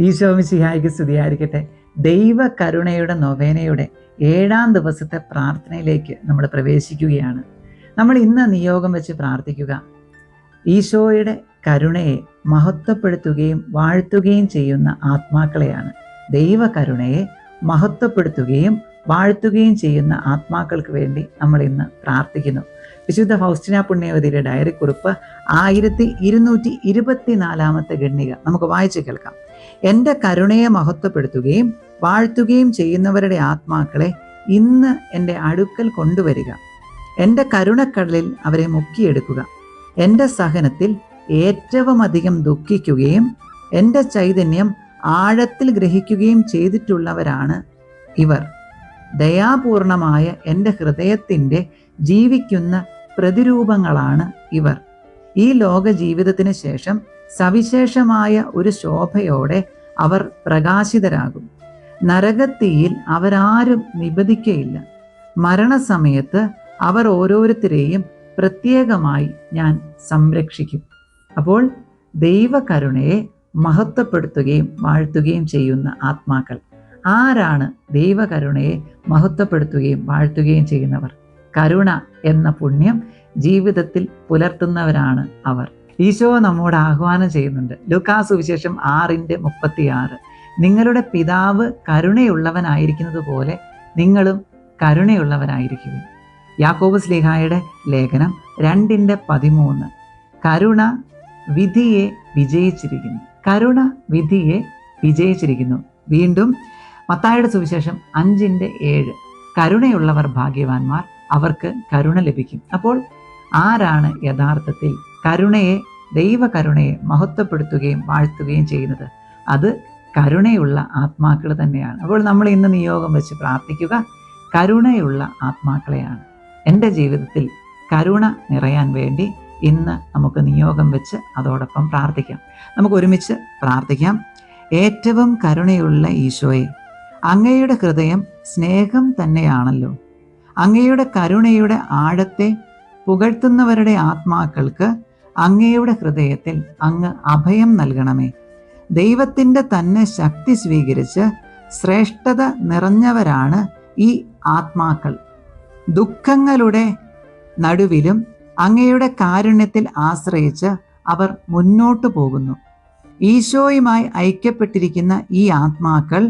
ഈശോ മിശിഹായ്ക്ക് സ്തുതിയായിരിക്കട്ടെ. ദൈവകരുണയുടെ നൊവേനയുടെ 7-ാം ദിവസത്തെ പ്രാർത്ഥനയിലേക്ക് നമ്മൾ പ്രവേശിക്കുകയാണ്. നമ്മൾ ഇന്ന് നിയോഗം വെച്ച് പ്രാർത്ഥിക്കുക, ഈശോയുടെ കരുണയെ മഹത്വപ്പെടുത്തുകയും വാഴ്ത്തുകയും ചെയ്യുന്ന ആത്മാക്കളെയാണ്. ദൈവകരുണയെ മഹത്വപ്പെടുത്തുകയും വാഴ്ത്തുകയും ചെയ്യുന്ന ആത്മാക്കൾക്ക് വേണ്ടി നമ്മൾ ഇന്ന് പ്രാർത്ഥിക്കുന്നു. വിശുദ്ധ ഫൗസ്റ്റിന പുണ്യവതിയുടെ ഡയറി കുറിപ്പ് 1224 ഖണ്ഡിക നമുക്ക് വായിച്ചു കേൾക്കാം. എൻ്റെ കരുണയെ മഹത്വപ്പെടുത്തുകയും വാഴ്ത്തുകയും ചെയ്യുന്നവരുടെ ആത്മാക്കളെ ഇന്ന് എൻ്റെ അടുക്കൽ കൊണ്ടുവരിക. എൻ്റെ കരുണക്കടലിൽ അവരെ മുക്കിയെടുക്കുക. എൻ്റെ സഹനത്തിൽ ഏറ്റവും അധികം ദുഃഖിക്കുകയും എൻ്റെ ചൈതന്യം ആഴത്തിൽ ഗ്രഹിക്കുകയും ചെയ്തിട്ടുള്ളവരാണ് ഇവർ. ദയാപൂർണമായ എൻ്റെ ഹൃദയത്തിൻ്റെ ജീവിക്കുന്ന പ്രതിരൂപങ്ങളാണ് ഇവർ. ഈ ലോക ജീവിതത്തിന് ശേഷം സവിശേഷമായ ഒരു ശോഭയോടെ അവർ പ്രകാശിതരാകും. നരകത്തീയിൽ അവരാരും നിബദിക്കയില്ല. മരണസമയത്ത് അവർ ഓരോരുത്തരെയും പ്രത്യേകമായി ഞാൻ സംരക്ഷിക്കും. അപ്പോൾ ദൈവകരുണയെ മഹത്വപ്പെടുത്തുകയും വാഴ്ത്തുകയും ചെയ്യുന്ന ആത്മാക്കൾ ആരാണ്? ദൈവകരുണയെ മഹത്വപ്പെടുത്തുകയും വാഴ്ത്തുകയും ചെയ്യുന്നവർ. കരുണ എന്ന പുണ്യം ജീവിതത്തിൽ പുലർത്തുന്നവരാണ് അവർ. ഈശോ നമ്മോട് ആഹ്വാനം ചെയ്യുന്നുണ്ട്. ലൂക്കാസ് സുവിശേഷം 6:36, നിങ്ങളുടെ പിതാവ് കരുണയുള്ളവനായിരിക്കുന്നത് പോലെ നിങ്ങളും കരുണയുള്ളവരായിരിക്കും. യാക്കോബ് ശ്ലീഹായുടെ ലേഖനം 2:13, കരുണ വിധിയെ വിജയിച്ചിരിക്കുന്നു. കരുണ വിധിയെ വിജയിച്ചിരിക്കുന്നു. വീണ്ടും മത്തായിയുടെ സുവിശേഷം 5:7, കരുണയുള്ളവർ ഭാഗ്യവാന്മാർ, അവർക്ക് കരുണ ലഭിക്കും. അപ്പോൾ ആരാണ് യഥാർത്ഥത്തിൽ കരുണയെ, ദൈവകരുണയെ മഹത്വപ്പെടുത്തുകയും വാഴ്ത്തുകയും ചെയ്യുന്നത്? അത് കരുണയുള്ള ആത്മാക്കൾ തന്നെയാണ്. അപ്പോൾ നമ്മൾ ഇന്ന് നിയോഗം വെച്ച് പ്രാർത്ഥിക്കുക, കരുണയുള്ള ആത്മാക്കളെയാണ്. എൻ്റെ ജീവിതത്തിൽ കരുണ നിറയാൻ വേണ്ടി ഇന്ന് നമുക്ക് നിയോഗം വെച്ച് അതോടൊപ്പം പ്രാർത്ഥിക്കാം. നമുക്ക് ഒരുമിച്ച് പ്രാർത്ഥിക്കാം. ഏറ്റവും കരുണയുള്ള ഈശോയെ, അങ്ങയുടെ ഹൃദയം സ്നേഹം തന്നെയാണല്ലോ. അങ്ങയുടെ കരുണയുടെ ആഴത്തെ പുകഴ്ത്തുന്നവരുടെ ആത്മാക്കൾക്ക് അങ്ങയുടെ ഹൃദയത്തിൽ അങ്ങ് അഭയം നൽകണമേ. ദൈവത്തിൻ്റെ തന്നെ ശക്തി സ്വീകരിച്ച് ശ്രേഷ്ഠത നിറഞ്ഞവരാണ് ഈ ആത്മാക്കൾ. ദുഃഖങ്ങളുടെ നടുവിലും അങ്ങയുടെ കാരുണ്യത്തിൽ ആശ്രയിച്ച് അവർ മുന്നോട്ടു പോകുന്നു. ഈശോയുമായി ഐക്യപ്പെട്ടിരിക്കുന്ന ഈ ആത്മാക്കൾ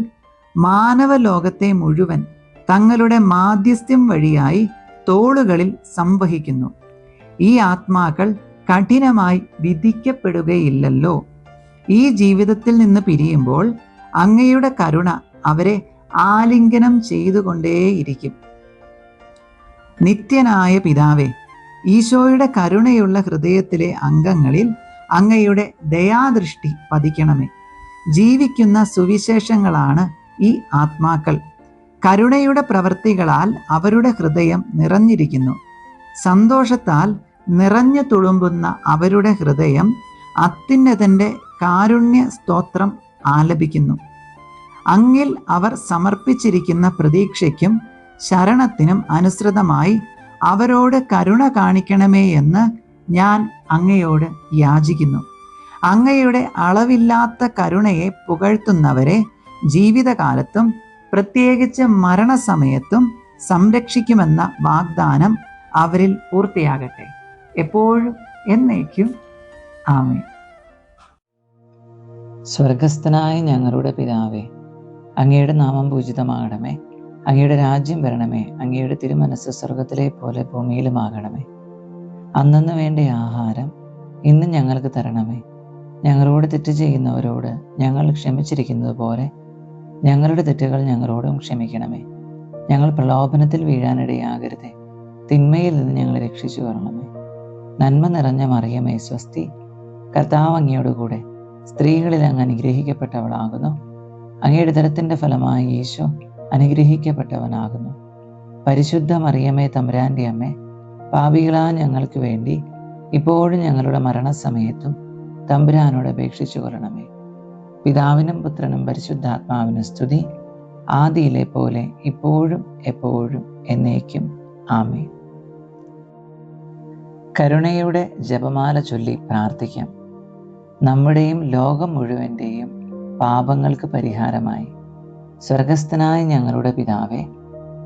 മാനവലോകത്തെ മുഴുവൻ തങ്ങളുടെ മാധ്യസ്ഥ്യം വഴിയായി തോളുകളിൽ സംവഹിക്കുന്നു. ഈ ആത്മാക്കൾ കഠിനമായി വിധിക്കപ്പെടുകയില്ലല്ലോ. ഈ ജീവിതത്തിൽ നിന്ന് പിരിയുമ്പോൾ അങ്ങയുടെ കരുണ അവരെ ആലിംഗനം ചെയ്തുകൊണ്ടേയിരിക്കും. നിത്യനായ പിതാവേ, ഈശോയുടെ കരുണയുള്ള ഹൃദയത്തിലെ അംഗങ്ങളിൽ അങ്ങയുടെ ദയാദൃഷ്ടി പതിക്കണമേ. ജീവിക്കുന്ന സുവിശേഷങ്ങളാണ് ഈ ആത്മാക്കൾ. കരുണയുടെ പ്രവൃത്തികളാൽ അവരുടെ ഹൃദയം നിറഞ്ഞിരിക്കുന്നു. സന്തോഷത്താൽ നിറഞ്ഞു തുളുമ്പുന്ന അവരുടെ ഹൃദയം അത്യുന്നതന്റെ കാരുണ്യ സ്തോത്രം ആലപിക്കുന്നു. അങ്ങിൽ അവർ സമർപ്പിച്ചിരിക്കുന്ന പ്രതീക്ഷയ്ക്കും ശരണത്തിനും അനുസൃതമായി അവരോട് കരുണ കാണിക്കണമേ എന്ന് ഞാൻ അങ്ങയോട് യാചിക്കുന്നു. അങ്ങയുടെ അളവില്ലാത്ത കരുണയെ പുകഴ്ത്തുന്നവരെ ജീവിതകാലത്തും പ്രത്യേകിച്ച് മരണസമയത്തും സംരക്ഷിക്കുമെന്ന വാഗ്ദാനം അവരിൽ പൂർത്തിയാകട്ടെ. എപ്പോഴും എന്നേക്കും ആമേൻ. സ്വർഗസ്ഥനായ ഞങ്ങളുടെ പിതാവേ, അങ്ങയുടെ നാമം പൂജിതമാകണമേ. അങ്ങയുടെ രാജ്യം വരണമേ. അങ്ങയുടെ തിരുമനസ്സ് സ്വർഗത്തിലെ പോലെ ഭൂമിയിലുമാകണമേ. അന്നന്ന് വേണ്ട ആഹാരം ഇന്ന് ഞങ്ങൾക്ക് തരണമേ. ഞങ്ങളോട് തെറ്റ് ചെയ്യുന്നവരോട് ഞങ്ങൾ ക്ഷമിച്ചിരിക്കുന്നത് പോലെ ഞങ്ങളുടെ തെറ്റുകൾ ഞങ്ങളോടും ക്ഷമിക്കണമേ. ഞങ്ങൾ പ്രലോഭനത്തിൽ വീഴാനിടയാകരുതേ. തിന്മയിൽ നിന്ന് ഞങ്ങളെ രക്ഷിച്ചു വരണമേ. നന്മ നിറഞ്ഞ മറിയമേ സ്വസ്തി, കർത്താവ് അങ്ങയോടുകൂടെ സ്ത്രീകളിൽ അങ്ങ് അനുഗ്രഹിക്കപ്പെട്ടവളാകുന്നു. അങ്ങയുടെ ഉദരത്തിൻ്റെ ഫലമായി ഈശോ അനുഗ്രഹിക്കപ്പെട്ടവനാകുന്നു. പരിശുദ്ധ മറിയമേ തമ്പുരാൻ്റെ അമ്മേ, പാപികളാ ഞങ്ങൾക്ക് വേണ്ടി ഇപ്പോഴും ഞങ്ങളുടെ മരണസമയത്തും തമ്പുരാനോട് അപേക്ഷിച്ചു കൊള്ളണമേ. പിതാവിനും പുത്രനും പരിശുദ്ധാത്മാവിനും സ്തുതി, ആദിയിലെ പോലെ ഇപ്പോഴും എപ്പോഴും എന്നേക്കും ആമേൻ. കരുണയുടെ ജപമാല ചൊല്ലി പ്രാർത്ഥിക്കാം. നമ്മുടെയും ലോകം മുഴുവൻ്റെയും പാപങ്ങൾക്ക് പരിഹാരമായി. സ്വർഗസ്ഥനായ ഞങ്ങളുടെ പിതാവേ,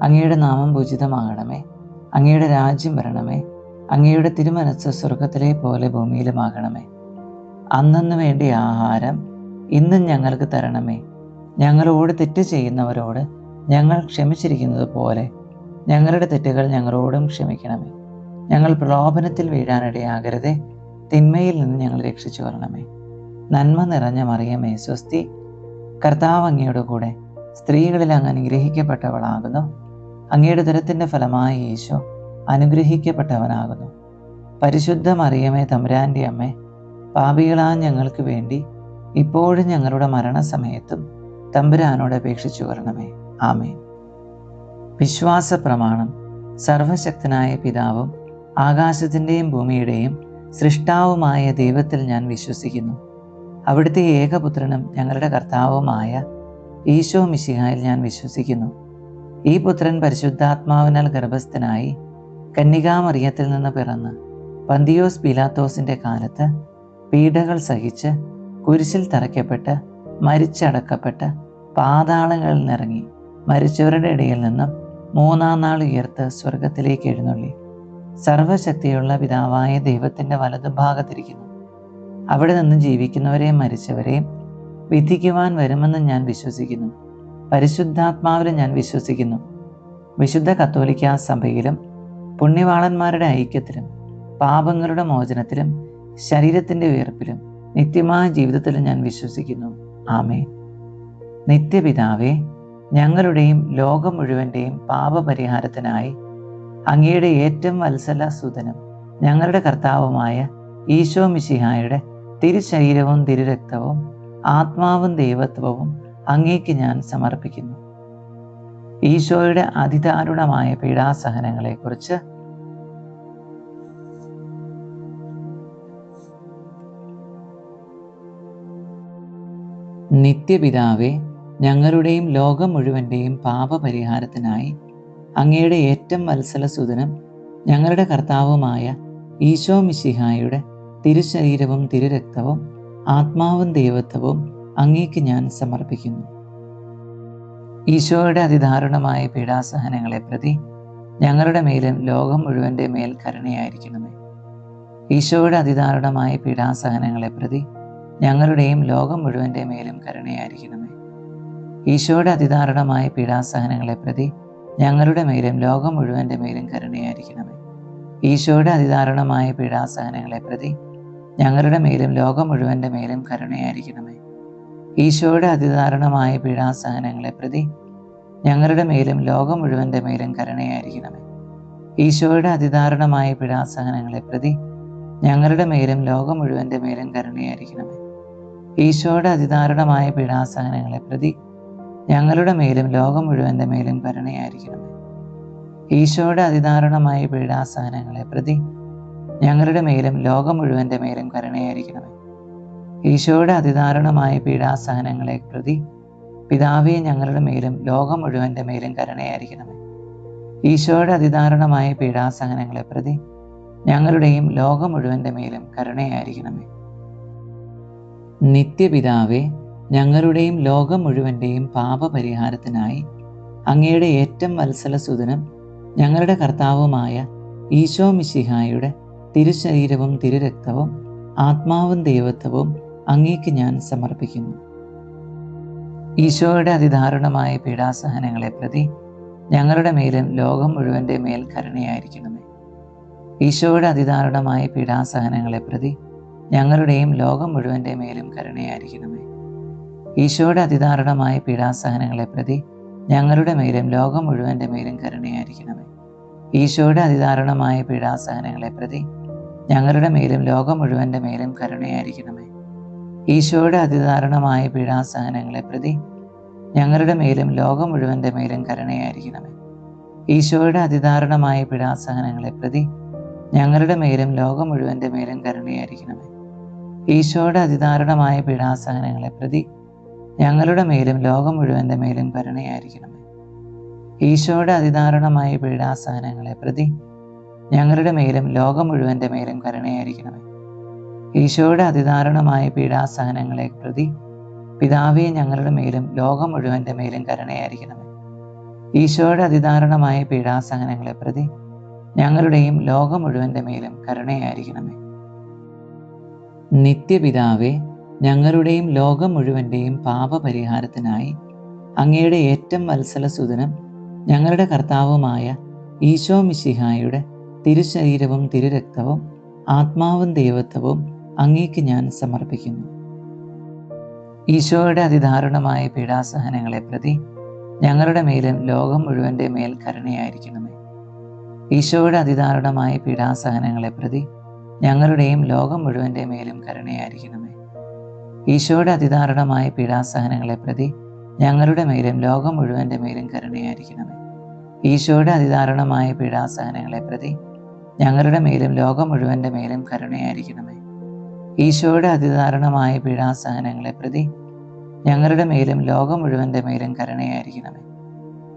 അങ്ങയുടെ നാമം പൂജിതമാകണമേ. അങ്ങയുടെ രാജ്യം വരണമേ. അങ്ങയുടെ തിരുമനസ്സ് സ്വർഗത്തിലെ പോലെ ഭൂമിയിലുമാകണമേ. അന്നന്ന് വേണ്ടിയ ആഹാരം ഇന്നും ഞങ്ങൾക്ക് തരണമേ. ഞങ്ങളോട് തെറ്റ് ചെയ്യുന്നവരോട് ഞങ്ങൾ ക്ഷമിച്ചിരിക്കുന്നത് പോലെ ഞങ്ങളുടെ തെറ്റുകൾ ഞങ്ങളോടും ക്ഷമിക്കണമേ. ഞങ്ങൾ പ്രലോഭനത്തിൽ വീഴാനിടയാകരുതേ, തിന്മയിൽ നിന്ന് ഞങ്ങൾ രക്ഷിച്ചു കൊള്ളണമേ. നന്മ നിറഞ്ഞ മറിയമേ, സ്വസ്തി, കർത്താവ് അങ്ങയുടെ കൂടെ സ്ത്രീകളിൽ അങ്ങ് അനുഗ്രഹിക്കപ്പെട്ടവളാകുന്നു. അങ്ങയുടെ ഉദരത്തിൻ്റെ ഫലമായ ഈശോ അനുഗ്രഹിക്കപ്പെട്ടവനാകുന്നു. പരിശുദ്ധ മറിയമേ, തമ്പുരാൻ്റെ അമ്മേ, പാപികളാ ഞങ്ങൾക്ക് വേണ്ടി ഇപ്പോഴും ഞങ്ങളുടെ മരണസമയത്തും തമ്പുരാനോട് അപേക്ഷിച്ചു കൊള്ളണമേ. ആമേൻ. വിശ്വാസ പ്രമാണം. സർവശക്തനായ പിതാവും ആകാശത്തിൻ്റെയും ഭൂമിയുടെയും സൃഷ്ടാവുമായ ദൈവത്തിൽ ഞാൻ വിശ്വസിക്കുന്നു. അവിടുത്തെ ഏകപുത്രനും ഞങ്ങളുടെ കർത്താവുമായ ഈശോ മിശിഹായിൽ ഞാൻ വിശ്വസിക്കുന്നു. ഈ പുത്രൻ പരിശുദ്ധാത്മാവിനാൽ ഗർഭസ്ഥനായി കന്യകാമറിയത്തിൽ നിന്ന് പിറന്ന് പന്തിയോസ് പീലാത്തോസിൻ്റെ കാലത്ത് പീഡകൾ സഹിച്ച് കുരിശിൽ തറയ്ക്കപ്പെട്ട് മരിച്ചടക്കപ്പെട്ട് പാതാളങ്ങളിൽ നിറങ്ങി മരിച്ചവരുടെ ഇടയിൽ നിന്നും മൂന്നാം നാൾ ഉയർത്ത് സ്വർഗത്തിലേക്ക് എഴുന്നള്ളി സർവശക്തിയുള്ള പിതാവായ ദൈവത്തിൻ്റെ വലതുഭാഗത്തിരിക്കുന്നു. അവിടെ നിന്ന് ജീവിക്കുന്നവരെയും മരിച്ചവരെയും വിധിക്കുവാൻ വരുമെന്ന് ഞാൻ വിശ്വസിക്കുന്നു. പരിശുദ്ധാത്മാവിൽ ഞാൻ വിശ്വസിക്കുന്നു. വിശുദ്ധ കത്തോലിക്കാ സഭയിലും പുണ്യവാളന്മാരുടെ ഐക്യത്തിലും പാപങ്ങളുടെ മോചനത്തിലും ശരീരത്തിൻ്റെ ഉയർപ്പിലും നിത്യമായ ജീവിതത്തിലും ഞാൻ വിശ്വസിക്കുന്നു. ആമേൻ. നിത്യപിതാവേ, ഞങ്ങളുടെയും ലോകം മുഴുവൻ്റെയും പാപപരിഹാരത്തിനായി അങ്ങയുടെ ഏറ്റവും വത്സല സുതനും ഞങ്ങളുടെ കർത്താവുമായ ഈശോ മിശിഹായുടെ തിരുശരീരവും തിരുരക്തവും ആത്മാവും ദൈവത്വവും അങ്ങേക്ക് ഞാൻ സമർപ്പിക്കുന്നു. ഈശോയുടെ അതിദാരുണമായ പീഡാസഹനങ്ങളെക്കുറിച്ച് നിത്യപിതാവേ, ഞങ്ങളുടെയും ലോകം മുഴുവൻ്റെയും പാപപരിഹാരത്തിനായി അങ്ങയുടെ ഏറ്റവും വത്സല സുതനും ഞങ്ങളുടെ കർത്താവുമായ ഈശോ മിശിഹായുടെ തിരുശരീരവും തിരുരക്തവും ആത്മാവും ദൈവത്വവും അങ്ങേക്ക് ഞാൻ സമർപ്പിക്കുന്നു. ഈശോയുടെ അതിദാരുണമായ പീഡാസഹനങ്ങളെ പ്രതി ഞങ്ങളുടെ മേലും ലോകം മുഴുവൻ്റെ മേൽ കരുണയായിരിക്കണമേ. ഈശോയുടെ അതിദാരുണമായ പീഡാസഹനങ്ങളെ പ്രതി ഞങ്ങളുടെയും ലോകം മുഴുവൻ്റെ മേലും കരുണയായിരിക്കണമേ. ഈശോയുടെ അതിദാരുണമായ പീഡാസഹനങ്ങളെ പ്രതി ഞങ്ങളുടെ മേലും ലോകം മുഴുവൻ്റെ മേലും കരുണയായിരിക്കണമേ. ഈശോയുടെ അതിദാരുണമായ പീഡാസഹനങ്ങളെ പ്രതി ഞങ്ങളുടെ മേലും ലോകം മുഴുവൻ്റെ മേലും കരുണയായിരിക്കണമേ. ഈശോയുടെ അതിദാരുണമായ പീഡാസഹനങ്ങളെ പ്രതി ഞങ്ങളുടെ മേലും ലോകം മുഴുവൻ്റെ മേലും കരുണയായിരിക്കണമേ. ഈശോയുടെ അതിദാരുണമായ പീഡാസഹനങ്ങളെ പ്രതി ഞങ്ങളുടെ മേലും ലോകം മുഴുവൻ്റെ മേലും കരുണയായിരിക്കണമേ. ഈശോയുടെ അതിദാരുണമായ പീഡാസഹനങ്ങളെ പ്രതി ഞങ്ങളുടെ മേലും ലോകം മുഴുവൻ്റെ മേലും കരുണയായിരിക്കണമേ. ഈശോയുടെ അതിദാരുണമായ പീഡാസഹനങ്ങളെ പ്രതി ഞങ്ങളുടെ മേലും ലോകം മുഴുവൻ്റെ മേലും കരുണയായിരിക്കണമേ. ഈശോയുടെ അതിദാരുണമായ പീഡാസഹനങ്ങളെ പ്രതി പിതാവേ, ഞങ്ങളുടെ മേലും ലോകം മുഴുവൻ്റെ മേലും കരുണയായിരിക്കണമേ. ഈശോയുടെ അതിദാരുണമായ പീഡാസഹനങ്ങളെ പ്രതി ഞങ്ങളുടെയും ലോകം മുഴുവൻ്റെ മേലും കരുണയായിരിക്കണമേ. നിത്യപിതാവേ, ഞങ്ങളുടെയും ലോകം മുഴുവൻ്റെയും പാപപരിഹാരത്തിനായി അങ്ങയുടെ ഏറ്റവും വത്സല സുതനും ഞങ്ങളുടെ കർത്താവുമായ ഈശോ മിശിഹായുടെ തിരുശരീരവും തിരുരക്തവും ആത്മാവും ദൈവത്വവും അങ്ങേക്ക് ഞാൻ സമർപ്പിക്കുന്നു. ഈശോയുടെ അതിദാരുണമായ പീഡാസഹനങ്ങളെ പ്രതി ഞങ്ങളുടെ മേലും ലോകം മുഴുവൻ്റെ മേൽ കരുണയായിരിക്കണമേ. ഈശോയുടെ അതിദാരുണമായ പീഡാസഹനങ്ങളെ പ്രതി ഞങ്ങളുടെയും ലോകം മുഴുവൻ്റെ മേലും കരുണയായിരിക്കണമേ. ഈശോയുടെ അതിദാരുണമായ പീഡാസഹനങ്ങളെ പ്രതി ഞങ്ങളുടെ മേലും ലോകം മുഴുവൻ്റെ മേലും കരുണയായിരിക്കണമേ. ഈശോയുടെ അതിദാരുണമായ പീഡാസഹനങ്ങളെ പ്രതി ഞങ്ങളുടെ മേലും ലോകം മുഴുവൻ്റെ മേലും കരുണയായിരിക്കണമേ. ഈശോയുടെ അതിദാരുണമായ പീഡാസഹനങ്ങളെ പ്രതി ഞങ്ങളുടെ മേലും ലോകം മുഴുവൻ്റെ മേലും കരുണയായിരിക്കണമേ. ഈശോയുടെ അതിദാരുണമായ പീഡാസഹനങ്ങളെ പ്രതി ഞങ്ങളുടെ മേലും ലോകം മുഴുവൻ്റെ മേലും കരുണയായിരിക്കണമേ. ഈശോയുടെ അതിദാരുണമായ പീഡാസഹനങ്ങളെ പ്രതി ഞങ്ങളുടെ മേലും ലോകം മുഴുവൻ്റെ മേലും കരുണയായിരിക്കണമേ. ഈശോയുടെ അതിദാരുണമായ പീഡാസഹനങ്ങളെ പ്രതി ഞങ്ങളുടെ മേലും ലോകം മുഴുവൻ്റെ മേലും കരുണയായിരിക്കണമേ. ഈശോയുടെ അതിദാരുണമായ പീഡാസഹനങ്ങളെ പ്രതി പിതാവേ, ഞങ്ങളുടെ മേലും ലോകം മുഴുവൻ്റെ മേലും കരുണയായിരിക്കണമേ. ഈശോയുടെ അതിദാരുണമായ പീഡാസഹനങ്ങളെ പ്രതി ഞങ്ങളുടെയും ലോകം മുഴുവൻ്റെ മേലും കരുണയായിരിക്കണമേ. നിത്യപിതാവേ, ഞങ്ങളുടെയും ലോകം മുഴുവൻ്റെയും പാപപരിഹാരത്തിനായി അങ്ങയുടെ ഏറ്റവും വത്സലസുതനും ഞങ്ങളുടെ കർത്താവുമായ ഈശോ മിശിഹായുടെ തിരുശരീരവും തിരുരക്തവും ആത്മാവും ദൈവത്വവും അങ്ങേക്ക് ഞാൻ സമർപ്പിക്കുന്നു. ഈശോയുടെ അതിദാരുണമായ പീഡാസഹനങ്ങളെ പ്രതി ഞങ്ങളുടെ മേലും ലോകം മുഴുവൻ്റെ മേൽ കരുണയായിരിക്കണമേ. ഈശോയുടെ അതിദാരുണമായ പീഡാസഹനങ്ങളെ പ്രതി ഞങ്ങളുടെയും ലോകം മുഴുവൻ്റെ മേലും കരുണയായിരിക്കണമേ. ഈശോയുടെ അതിദാരുണമായ പീഡാസഹനങ്ങളെ പ്രതി ഞങ്ങളുടെ മേലും ലോകം മുഴുവൻ്റെ മേലും കരുണയായിരിക്കണമേ. ഈശോയുടെ അതിദാരുണമായ പീഡാസഹനങ്ങളെ പ്രതി ഞങ്ങളുടെ മേലും ലോകം മുഴുവൻ്റെ മേലും കരുണയായിരിക്കണമേ. ഈശോയുടെ അതിദാരുണമായ പീഡാസഹനങ്ങളെ പ്രതി ഞങ്ങളുടെ മേലും ലോകം മുഴുവൻ്റെ മേലും കരുണയായിരിക്കണമേ.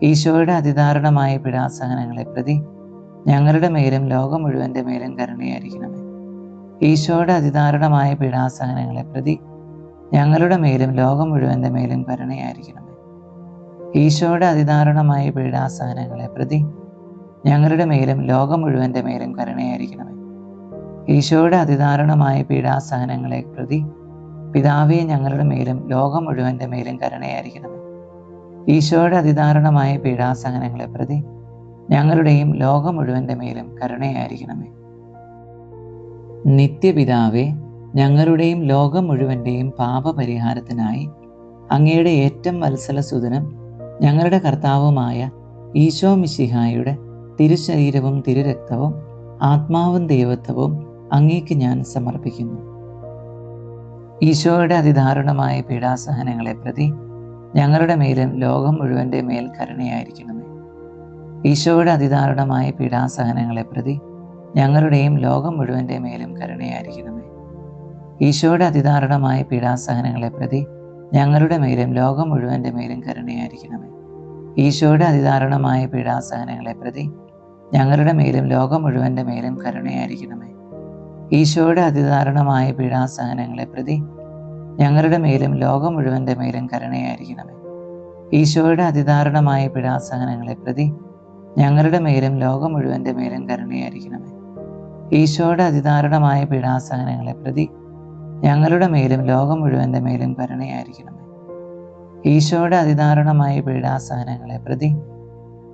ഈശോയുടെ അതിദാരുണമായ പീഡാസഹനങ്ങളെ പ്രതി ഞങ്ങളുടെ മേലും ലോകം മുഴുവൻ്റെ മേലും കരുണയായിരിക്കണമേ. ഈശോയുടെ അതിദാരുണമായ പീഡാസഹനങ്ങളെ പ്രതി ഞങ്ങളുടെ മേലും ലോകം മുഴുവൻ്റെ മേലും കരുണയായിരിക്കണമേ. ഈശോയുടെ അതിദാരുണമായ പീഡാസഹനങ്ങളെ പ്രതി ഞങ്ങളുടെ മേലും ലോകം മുഴുവൻ്റെ മേലും കരുണയായിരിക്കണമേ. ഈശോയുടെ അതിദാരുണമായ പീഡാസഹനങ്ങളെ പ്രതി പിതാവേ, ഞങ്ങളുടെ മേലും ലോകം മുഴുവൻ്റെ മേലും കരുണയായിരിക്കണമേ. ഈശോയുടെ അതിദാരുണമായ പീഡാസഹനങ്ങളെ പ്രതി ഞങ്ങളുടെയും ലോകം മുഴുവൻ്റെ മേലും കരുണയായിരിക്കണമേ. നിത്യപിതാവേ, ഞങ്ങളുടെയും ലോകം മുഴുവൻ്റെയും പാപപരിഹാരത്തിനായി അങ്ങയുടെ ഏറ്റവും വത്സലസുതനും ഞങ്ങളുടെ കർത്താവുമായ ഈശോ മിശിഹായുടെ തിരുശരീരവും തിരുരക്തവും ആത്മാവും ദൈവത്വവും അങ്ങേക്ക് ഞാൻ സമർപ്പിക്കുന്നു. ഈശോയുടെ അതിദാരുണമായ പീഡാസഹനങ്ങളെ പ്രതി ഞങ്ങളുടെ മേലും ലോകം മുഴുവൻ്റെ മേൽ കരുണയായിരിക്കണമേ. ഈശോയുടെ അതിദാരുണമായ പീഡാസഹനങ്ങളെ പ്രതി ഞങ്ങളുടെയും ലോകം മുഴുവൻ്റെ മേലും കരുണയായിരിക്കണമേ. ഈശോയുടെ അതിദാരുണമായ പീഡാസഹനങ്ങളെ പ്രതി ഞങ്ങളുടെ മേലും ലോകം മുഴുവൻ്റെ മേലും കരുണയായിരിക്കണമേ. ഈശോയുടെ അതിദാരുണമായ പീഡാസഹനങ്ങളെ പ്രതി ഞങ്ങളുടെ മേലും ലോകം മുഴുവൻ്റെ മേലും കരുണയായിരിക്കണമേ. ഈശോയുടെ അതിദാരുണമായ പീഡാസഹനങ്ങളെ പ്രതി ഞങ്ങളുടെ മേലും ലോകം മുഴുവൻ്റെ മേലും കരുണയായിരിക്കണമേ. ഈശോയുടെ അതിദാരുണമായ പീഡാസഹനങ്ങളെ പ്രതി ഞങ്ങളുടെ മേലും ലോകം മുഴുവൻ്റെ മേലും കരുണയായിരിക്കണമേ. ഈശോയുടെ അതിദാരുണമായ പീഡാസഹനങ്ങളെ പ്രതി ഞങ്ങളുടെ മേലും ലോകം മുഴുവൻ്റെ മേലും കരുണയായിരിക്കണമേ. ഈശോയുടെ അതിദാരുണമായ പീഡാസഹനങ്ങളെ പ്രതി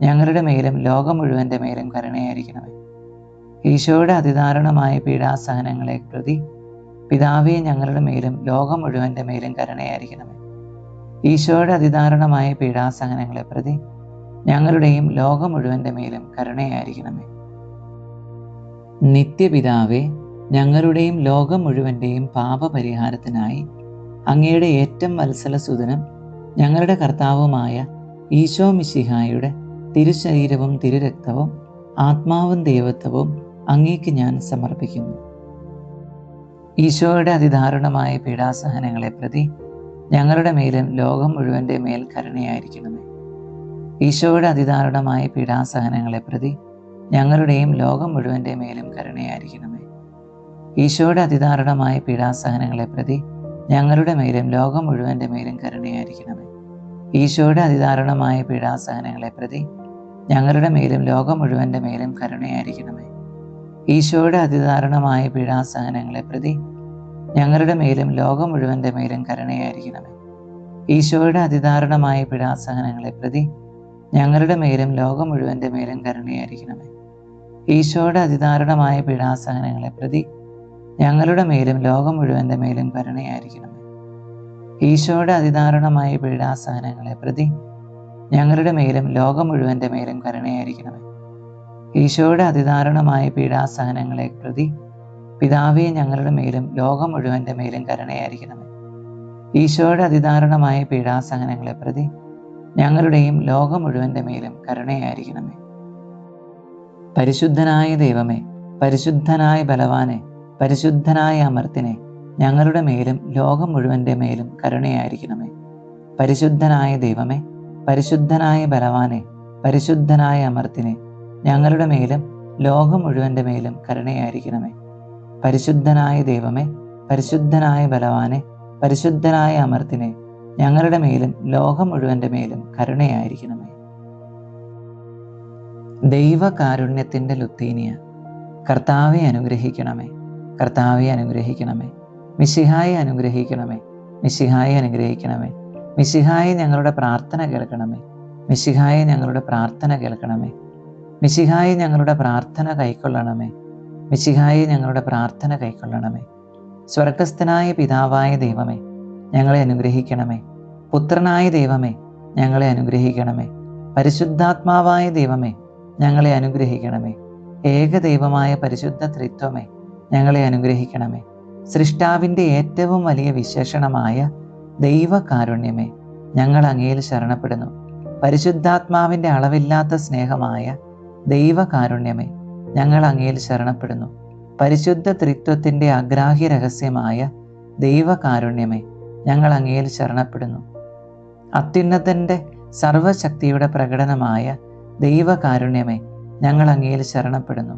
ഞങ്ങളുടെ മേലും ലോകം മുഴുവൻ്റെ മേലും കരുണയായിരിക്കണമേ. ഈശോയുടെ അതിദാരുണമായ പീഡാസഹനങ്ങളെ പ്രതി പിതാവേ, ഞങ്ങളുടെ മേലും ലോകം മുഴുവൻ്റെ മേലും കരുണയായിരിക്കണമേ. ഈശോയുടെ അതിദാരുണമായ പീഡാസഹനങ്ങളെ പ്രതി ഞങ്ങളുടെയും ലോകം മുഴുവൻ്റെ മേലും കരുണയായിരിക്കണമേ. നിത്യപിതാവേ, ഞങ്ങളുടെയും ലോകം മുഴുവൻ്റെയും പാപപരിഹാരത്തിനായി അങ്ങയുടെ ഏറ്റവും വത്സലസുതനും ഞങ്ങളുടെ കർത്താവുമായ ഈശോ മിശിഹായുടെ തിരുശരീരവും തിരുരക്തവും ആത്മാവും ദൈവത്വവും അങ്ങേക്ക് ഞാൻ സമർപ്പിക്കുന്നു. ഈശോയുടെ അതിദാരുണമായ പീഡാസഹനങ്ങളെ പ്രതി ഞങ്ങളുടെ മേലും ലോകം മുഴുവൻ്റെ മേൽ കരുണയായിരിക്കണമേ. ഈശോയുടെ അതിദാരുണമായ പീഡാസഹനങ്ങളെ പ്രതി ഞങ്ങളുടെയും ലോകം മുഴുവൻ്റെ മേലും കരുണയായിരിക്കണമേ. ഈശോയുടെ അതിദാരുണമായ പീഡാസഹനങ്ങളെ പ്രതി ഞങ്ങളുടെ മേലും ലോകം മുഴുവൻ്റെ മേലും കരുണയായിരിക്കണമേ. ഈശോയുടെ അതിദാരുണമായ പീഡാസഹനങ്ങളെ പ്രതി ഞങ്ങളുടെ മേലും ലോകം മുഴുവൻ്റെ മേലും കരുണയായിരിക്കണമേ. ഈശോയുടെ അതിദാരുണമായ പീഡാസഹനങ്ങളെ പ്രതി ഞങ്ങളുടെ മേലും ലോകം മുഴുവൻ്റെ മേലും കരുണയായിരിക്കണമേ. ഈശോയുടെ അതിദാരുണമായ പീഡാസഹനങ്ങളെ പ്രതി ഞങ്ങളുടെ മേലും ലോകം മുഴുവൻ്റെ മേലും കരുണയായിരിക്കണമേ. ഈശോയുടെ അതിദാരുണമായ പീഡാസഹനങ്ങളെ പ്രതി ഞങ്ങളുടെ മേലും ലോകം മുഴുവൻ്റെ മേലും കരുണയായിരിക്കണമേ. ഈശോയുടെ അതിദാരുണമായ പീഡാസഹനങ്ങളെ പ്രതി ഞങ്ങളുടെ മേലും ലോകം മുഴുവൻ്റെ മേലും കരുണയായിരിക്കണമേ. ഈശോയുടെ അതിദാരുണമായ പീഡാസഹനങ്ങളെ പ്രതി പിതാവേ, ഞങ്ങളുടെ മേലും ലോകം മുഴുവൻ്റെ മേലും കരുണയായിരിക്കണമേ. ഈശോയുടെ അതിദാരുണമായ പീഡാസഹനങ്ങളെ പ്രതി ഞങ്ങളുടെയും ലോകം മുഴുവൻ്റെ മേലും കരുണയായിരിക്കണമേ. പരിശുദ്ധനായ ദൈവമേ, പരിശുദ്ധനായ ബലവാനെ, പരിശുദ്ധനായ അമർത്തിനെ, ഞങ്ങളുടെ മേലും ലോകം മുഴുവൻ്റെ മേലും കരുണയായിരിക്കണമേ. പരിശുദ്ധനായ ദൈവമേ, പരിശുദ്ധനായ ബലവാനെ, പരിശുദ്ധനായ അമർത്തിനെ, ഞങ്ങളുടെ മേലും ലോകം മുഴുവൻ്റെ മേലും കരുണയായിരിക്കണമേ. പരിശുദ്ധനായ ദൈവമേ, പരിശുദ്ധനായ ബലവാനെ, പരിശുദ്ധനായ അമർത്തിനെ, ഞങ്ങളുടെ മേലും ലോകം മുഴുവൻ്റെ മേലും കരുണയായിരിക്കണമേ. ദൈവകാരുണ്യത്തിൻ്റെ ലുത്തീനിയ. കർത്താവെ അനുഗ്രഹിക്കണമേ, കർത്താവെ അനുഗ്രഹിക്കണമേ. മിശിഹായെ അനുഗ്രഹിക്കണമേ, മിശിഹായെ അനുഗ്രഹിക്കണമേ. മിശിഹായെ ഞങ്ങളുടെ പ്രാർത്ഥന കേൾക്കണമേ, മിശിഹായെ ഞങ്ങളുടെ പ്രാർത്ഥന കേൾക്കണമേ. മിശിഹായെ ഞങ്ങളുടെ പ്രാർത്ഥന കൈക്കൊള്ളണമേ, മിശിഹായെ ഞങ്ങളുടെ പ്രാർത്ഥന കൈക്കൊള്ളണമേ. സ്വർഗസ്ഥനായ പിതാവായ ദൈവമേ, ഞങ്ങളെ അനുഗ്രഹിക്കണമേ. പുത്രനായ ദൈവമേ, ഞങ്ങളെ അനുഗ്രഹിക്കണമേ. പരിശുദ്ധാത്മാവായ ദൈവമേ, ഞങ്ങളെ അനുഗ്രഹിക്കണമേ. ഏകദൈവമായ പരിശുദ്ധ ത്രിത്വമേ, ഞങ്ങളെ അനുഗ്രഹിക്കണമേ. സൃഷ്ടാവിൻ്റെ ഏറ്റവും വലിയ വിശേഷണമായ ദൈവകാരുണ്യമേ, ഞങ്ങൾ അങ്ങയിൽ ശരണപ്പെടുന്നു. പരിശുദ്ധാത്മാവിൻ്റെ അളവില്ലാത്ത സ്നേഹമായ ദൈവകാരുണ്യമേ, ഞങ്ങൾ അങ്ങയിൽ ശരണപ്പെടുന്നു. പരിശുദ്ധ ത്രിത്വത്തിൻ്റെ അഗ്രാഹ്യ രഹസ്യമായ ദൈവകാരുണ്യമേ, ഞങ്ങൾ അങ്ങയിൽ ശരണപ്പെടുന്നു. അത്യുന്നതൻ്റെ സർവശക്തിയുടെ പ്രകടനമായ ദൈവകാരുണ്യമേ, ഞങ്ങൾ അങ്ങയിൽ ശരണപ്പെടുന്നു.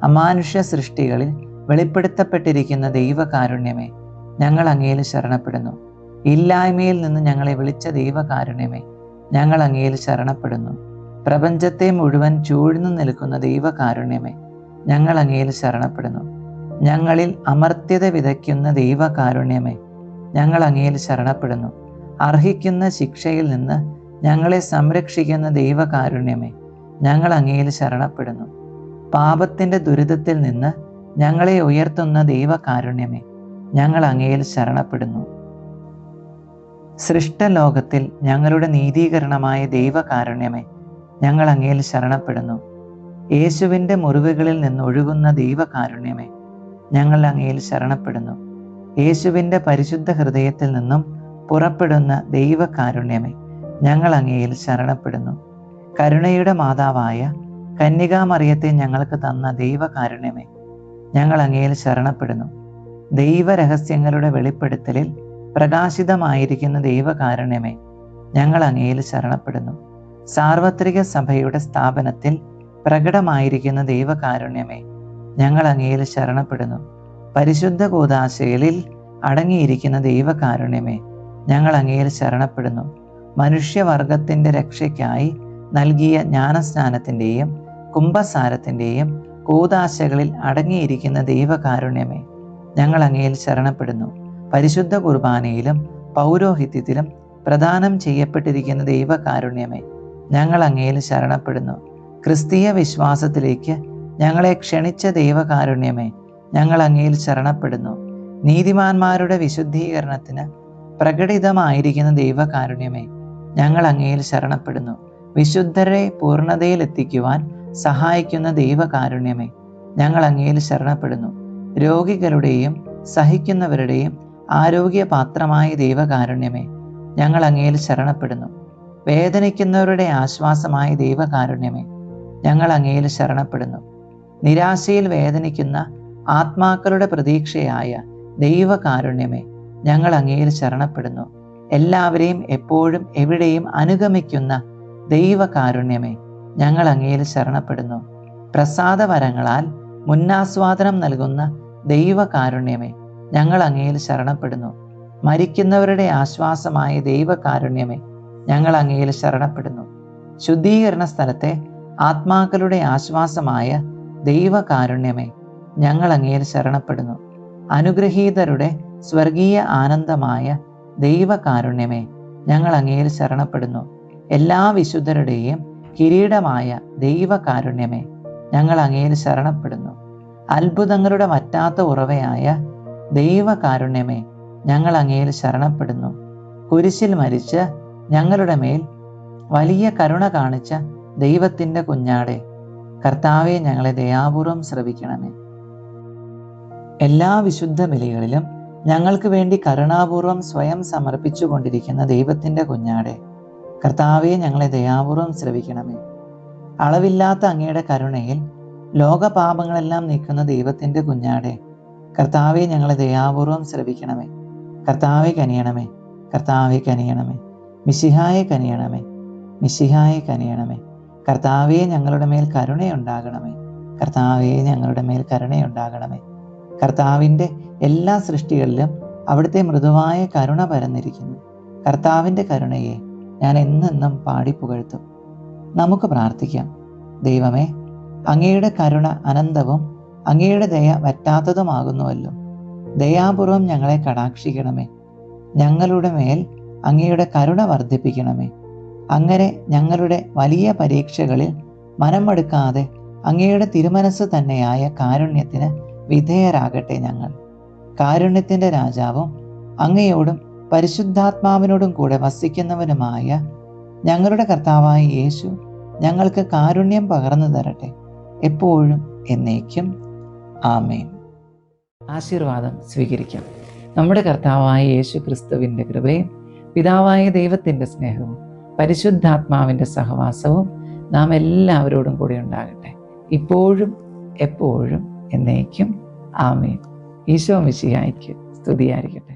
അമാനുഷ്യ സൃഷ്ടികളിൽ വെളിപ്പെടുത്തപ്പെട്ടിരിക്കുന്ന ദൈവകാരുണ്യമേ, ഞങ്ങൾ അങ്ങയിൽ ശരണപ്പെടുന്നു. ഇല്ലായ്മയിൽ നിന്ന് ഞങ്ങളെ വിളിച്ച ദൈവകാരുണ്യമേ, ഞങ്ങൾ അങ്ങയിൽ ശരണപ്പെടുന്നു. പ്രപഞ്ചത്തെ മുഴുവൻ ചൂഴ്ന്നു നിൽക്കുന്ന ദൈവകാരുണ്യമേ, ഞങ്ങൾ അങ്ങയിൽ ശരണപ്പെടുന്നു. ഞങ്ങളിൽ അമർത്യത വിതയ്ക്കുന്ന ദൈവകാരുണ്യമേ, ഞങ്ങൾ അങ്ങയിൽ ശരണപ്പെടുന്നു. അർഹിക്കുന്ന ശിക്ഷയിൽ നിന്ന് ഞങ്ങളെ സംരക്ഷിക്കുന്ന ദൈവകാരുണ്യമേ, ഞങ്ങൾ അങ്ങയിൽ ശരണപ്പെടുന്നു. പാപത്തിൻ്റെ ദുരിതത്തിൽ നിന്ന് ഞങ്ങളെ ഉയർത്തുന്ന ദൈവകാരുണ്യമേ, ഞങ്ങൾ അങ്ങയിൽ ശരണപ്പെടുന്നു. സൃഷ്ടലോകത്തിൽ ഞങ്ങളുടെ നീതീകരണമായ ദൈവകാരുണ്യമേ, ഞങ്ങൾ അങ്ങയിൽ ശരണപ്പെടുന്നു. യേശുവിൻ്റെ മുറിവുകളിൽ നിന്ന് ഒഴുകുന്ന ദൈവകാരുണ്യമേ, ഞങ്ങൾ അങ്ങയിൽ ശരണപ്പെടുന്നു. യേശുവിൻ്റെ പരിശുദ്ധ ഹൃദയത്തിൽ നിന്നും പുറപ്പെടുന്ന ദൈവകാരുണ്യമേ, ഞങ്ങൾ അങ്ങയിൽ ശരണപ്പെടുന്നു. കരുണയുടെ മാതാവായ കന്യകാമറിയത്തെ ഞങ്ങൾക്ക് തന്ന ദൈവകാരുണ്യമേ, ഞങ്ങൾ അങ്ങയിൽ ശരണപ്പെടുന്നു. ദൈവരഹസ്യങ്ങളുടെ വെളിപ്പെടുത്തലിൽ പ്രകാശിതമായിരിക്കുന്ന ദൈവകാരുണ്യമേ, ഞങ്ങൾ അങ്ങയിൽ ശരണപ്പെടുന്നു. സാർവത്രിക സഭയുടെ സ്ഥാപനത്തിൽ പ്രകടമായിരിക്കുന്ന ദൈവകാരുണ്യമേ, ഞങ്ങൾ അങ്ങയിൽ ശരണപ്പെടുന്നു. പരിശുദ്ധ കൂദാശകളിൽ അടങ്ങിയിരിക്കുന്ന ദൈവകാരുണ്യമേ, ഞങ്ങൾ അങ്ങയിൽ ശരണപ്പെടുന്നു. മനുഷ്യവർഗത്തിൻ്റെ രക്ഷയ്ക്കായി നൽകിയ ജ്ഞാനസ്നാനത്തിൻ്റെയും കുംഭസാരത്തിൻ്റെയും കൂദാശകളിൽ അടങ്ങിയിരിക്കുന്ന ദൈവകാരുണ്യമേ, ഞങ്ങൾ അങ്ങയിൽ ശരണപ്പെടുന്നു. പരിശുദ്ധ കുർബാനയിലും പൗരോഹിത്യത്തിലും പ്രദാനം ചെയ്യപ്പെട്ടിരിക്കുന്ന ദൈവകാരുണ്യമേ, ഞങ്ങൾ അങ്ങയിൽ ശരണപ്പെടുന്നു. ക്രിസ്തീയ വിശ്വാസത്തിലേക്ക് ഞങ്ങളെ ക്ഷണിച്ച ദൈവകാരുണ്യമേ, ഞങ്ങൾ അങ്ങയിൽ ശരണപ്പെടുന്നു. നീതിമാന്മാരുടെ വിശുദ്ധീകരണത്തിന് പ്രകടിതമായിരിക്കുന്ന ദൈവകാരുണ്യമേ, ഞങ്ങൾ അങ്ങയിൽ ശരണപ്പെടുന്നു. വിശുദ്ധരെ പൂർണ്ണതയിലെത്തിക്കുവാൻ സഹായിക്കുന്ന ദൈവകാരുണ്യമേ, ഞങ്ങൾ അങ്ങയിൽ ശരണപ്പെടുന്നു. രോഗികളുടെയും സഹിക്കുന്നവരുടെയും ആരോഗ്യപാത്രമായ ദൈവകാരുണ്യമേ, ഞങ്ങൾ അങ്ങയിൽ ശരണപ്പെടുന്നു. വേദനിക്കുന്നവരുടെ ആശ്വാസമായ ദൈവകാരുണ്യമേ, ഞങ്ങൾ അങ്ങയിൽ ശരണപ്പെടുന്നു. നിരാശയിൽ വേദനിക്കുന്ന ആത്മാക്കളുടെ പ്രതീക്ഷയായ ദൈവകാരുണ്യമേ, ഞങ്ങൾ അങ്ങയിൽ ശരണപ്പെടുന്നു. എല്ലാവരെയും എപ്പോഴും എവിടെയും അനുഗമിക്കുന്ന ദൈവകാരുണ്യമേ, ഞങ്ങൾ അങ്ങയിൽ ശരണപ്പെടുന്നു. പ്രസാദവരങ്ങളാൽ മുന്നാസ്വാദനം നൽകുന്ന ദൈവകാരുണ്യമേ, ഞങ്ങൾ അങ്ങയിൽ ശരണപ്പെടുന്നു. മരിക്കുന്നവരുടെ ആശ്വാസമായ ദൈവകാരുണ്യമേ, ഞങ്ങൾ അങ്ങയിൽ ശരണപ്പെടുന്നു. ശുദ്ധീകരണ സ്ഥലത്തെ ആത്മാക്കളുടെ ആശ്വാസമായ ദൈവകാരുണ്യമേ, ഞങ്ങൾ അങ്ങയിൽ ശരണപ്പെടുന്നു. അനുഗ്രഹീതരുടെ സ്വർഗീയ ആനന്ദമായ ദൈവകാരുണ്യമേ, ഞങ്ങൾ അങ്ങയിൽ ശരണപ്പെടുന്നു. എല്ലാ വിശുദ്ധരുടെയും കിരീടമായ ദൈവകാരുണ്യമേ, ഞങ്ങൾ അങ്ങയിൽ ശരണപ്പെടുന്നു. അത്ഭുതങ്ങളുടെ വറ്റാത്ത ഉറവയായ ദൈവകാരുണ്യമേ, ഞങ്ങൾ അങ്ങയിൽ ശരണപ്പെടുന്നു. കുരിശിൽ മരിച്ച് ഞങ്ങളുടെ മേൽ വലിയ കരുണ കാണിച്ച ദൈവത്തിൻ്റെ കുഞ്ഞാടെ, കർത്താവെ ഞങ്ങളെ ദയാപൂർവം ശ്രവിക്കണമേ. എല്ലാ വിശുദ്ധ ബലികളിലും ഞങ്ങൾക്ക് വേണ്ടി കരുണാപൂർവം സ്വയം സമർപ്പിച്ചു കൊണ്ടിരിക്കുന്ന ദൈവത്തിൻ്റെ കുഞ്ഞാടെ, കർത്താവെ ഞങ്ങളെ ദയാപൂർവം ശ്രവിക്കണമേ. അളവില്ലാത്ത അങ്ങയുടെ കരുണയിൽ ലോകപാപങ്ങളെല്ലാം നീക്കുന്ന ദൈവത്തിൻ്റെ കുഞ്ഞാടെ, കർത്താവെ ഞങ്ങളെ ദയാപൂർവം ശ്രവിക്കണമേ. കർത്താവെ കനിയണമേ, കർത്താവെ കനിയണമേ. മിശിഹായെ കനിയണമേ, മിശിഹായെ കനിയണമേ. കർത്താവെ ഞങ്ങളുടെ മേൽ കരുണയുണ്ടാകണമേ, കർത്താവെ ഞങ്ങളുടെ മേൽ കരുണയുണ്ടാകണമേ. കർത്താവിൻ്റെ എല്ലാ സൃഷ്ടികളിലും അവിടുത്തെ മൃദുവായ കരുണ പരന്നിരിക്കുന്നു. കർത്താവിൻ്റെ കരുണയെ ഞാൻ എന്നെന്നും പാടിപ്പുകഴ്ത്തും. നമുക്ക് പ്രാർത്ഥിക്കാം. ദൈവമേ, അങ്ങയുടെ കരുണ അനന്തവും അങ്ങയുടെ ദയ വറ്റാത്തതുമാകുന്നുവല്ലോ. ദയാപൂർവം ഞങ്ങളെ കടാക്ഷിക്കണമേ. ഞങ്ങളുടെ മേൽ അങ്ങയുടെ കരുണ വർദ്ധിപ്പിക്കണമേ. അങ്ങനെ ഞങ്ങളുടെ വലിയ പരീക്ഷകളിൽ മനമടുക്കാതെ അങ്ങയുടെ തിരുമനസ് തന്നെയായ കാരുണ്യത്തിന് വിധേയരാകട്ടെ ഞങ്ങൾ. കാരുണ്യത്തിൻ്റെ രാജാവും അങ്ങയോടും പരിശുദ്ധാത്മാവിനോടും കൂടെ വസിക്കുന്നവനുമായ ഞങ്ങളുടെ കർത്താവായ യേശു ഞങ്ങൾക്ക് കാരുണ്യം പകർന്നു തരട്ടെ, എപ്പോഴും എന്നേക്കും. ആമേൻ. ആശീർവാദം സ്വീകരിക്കാം. നമ്മുടെ കർത്താവായ യേശു ക്രിസ്തുവിൻ്റെ കൃപയും പിതാവായ ദൈവത്തിൻ്റെ സ്നേഹവും പരിശുദ്ധാത്മാവിൻ്റെ സഹവാസവും നാം എല്ലാവരോടും കൂടി ഉണ്ടാകട്ടെ, ഇപ്പോഴും എപ്പോഴും എന്നേക്കും. ആമേൻ. ഈശോ മിശിഹായ്ക്ക് സ്തുതിയായിരിക്കട്ടെ.